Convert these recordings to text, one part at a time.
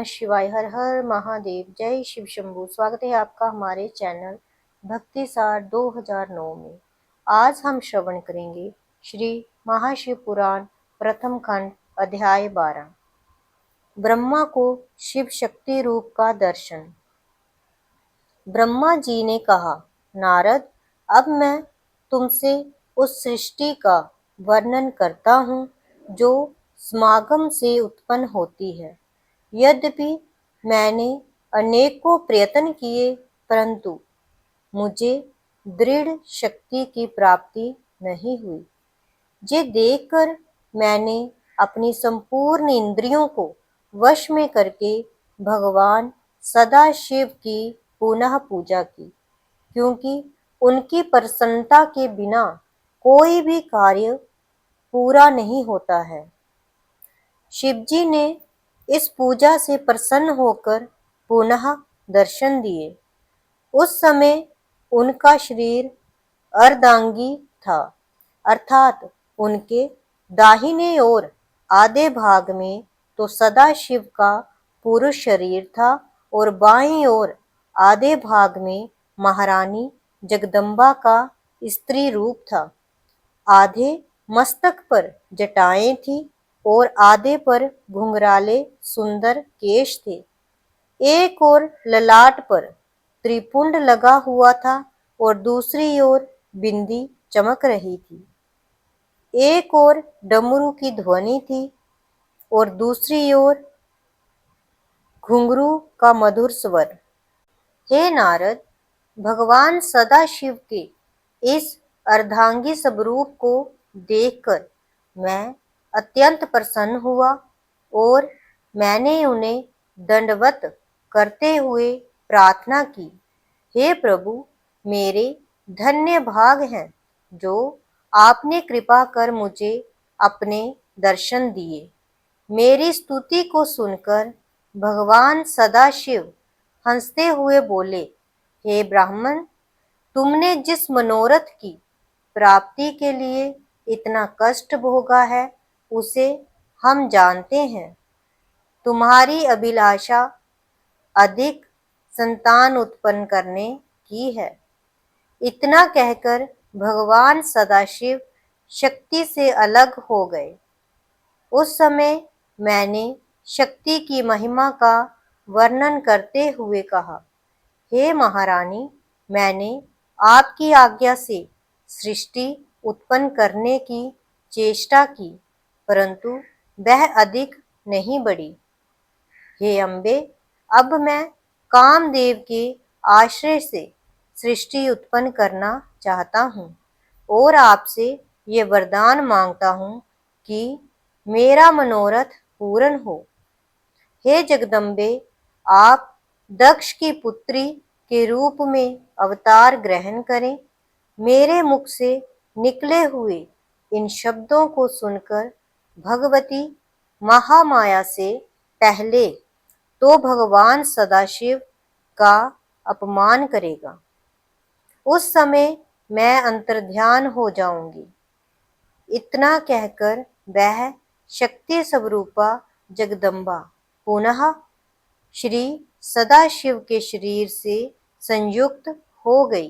शिवाय। हर हर महादेव। जय शिव शंभू। स्वागत है आपका हमारे चैनल भक्ति सार 2009 में। आज हम श्रवण करेंगे श्री महाशिव पुराण प्रथम खंड अध्याय 12, ब्रह्मा को शिव शक्ति रूप का दर्शन। ब्रह्मा जी ने कहा, नारद, अब मैं तुमसे उस सृष्टि का वर्णन करता हूँ जो समागम से उत्पन्न होती है। यद्यपि मैंने अनेकों प्रयत्न किए, परंतु मुझे दृढ़ शक्ति की प्राप्ति नहीं हुई। ये देखकर मैंने अपनी संपूर्ण इंद्रियों को वश में करके भगवान सदाशिव की पुनः पूजा की, क्योंकि उनकी प्रसन्नता के बिना कोई भी कार्य पूरा नहीं होता है। शिवजी ने इस पूजा से प्रसन्न होकर पुनः दर्शन दिए। उस समय उनका शरीर अर्धांगी था, अर्थात उनके दाहिने ओर आधे भाग में तो सदाशिव का पुरुष शरीर था और बाईं ओर आधे भाग में महारानी जगदम्बा का स्त्री रूप था। आधे मस्तक पर जटाएं थी और आधे पर घुंघराले सुंदर केश थे। एक ओर ललाट पर त्रिपुंड लगा हुआ था और दूसरी ओर बिंदी चमक रही थी। एक ओर डमरू की ध्वनि थी और दूसरी ओर घुंघरू का मधुर स्वर। हे नारद, भगवान सदाशिव के इस अर्धांगी स्वरूप को देखकर मैं अत्यंत प्रसन्न हुआ और मैंने उन्हें दंडवत करते हुए प्रार्थना की, हे प्रभु, मेरे धन्य भाग हैं जो आपने कृपा कर मुझे अपने दर्शन दिए। मेरी स्तुति को सुनकर भगवान सदाशिव हंसते हुए बोले, हे ब्राह्मण, तुमने जिस मनोरथ की प्राप्ति के लिए इतना कष्ट भोगा है उसे हम जानते हैं। तुम्हारी अभिलाषा अधिक संतान उत्पन्न करने की है। इतना कहकर भगवान सदाशिव शक्ति से अलग हो गए। उस समय मैंने शक्ति की महिमा का वर्णन करते हुए कहा, हे महारानी, मैंने आपकी आज्ञा से सृष्टि उत्पन्न करने की चेष्टा की, परंतु वह अधिक नहीं बढ़ी। हे अम्बे, अब मैं कामदेव के आश्रय से सृष्टि उत्पन्न करना चाहता हूँ और आपसे ये वरदान मांगता हूँ कि मेरा मनोरथ पूर्ण हो। हे जगदम्बे, आप दक्ष की पुत्री के रूप में अवतार ग्रहण करें। मेरे मुख से निकले हुए इन शब्दों को सुनकर भगवती महामाया से पहले तो भगवान सदाशिव का अपमान करेगा। उस समय मैं अंतर्ध्यान हो जाऊंगी। इतना कहकर वह शक्ति स्वरूपा जगदम्बा पुनः श्री सदाशिव के शरीर से संयुक्त हो गई।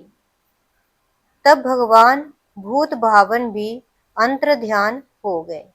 तब भगवान भूत भावन भी अंतर्ध्यान हो गए।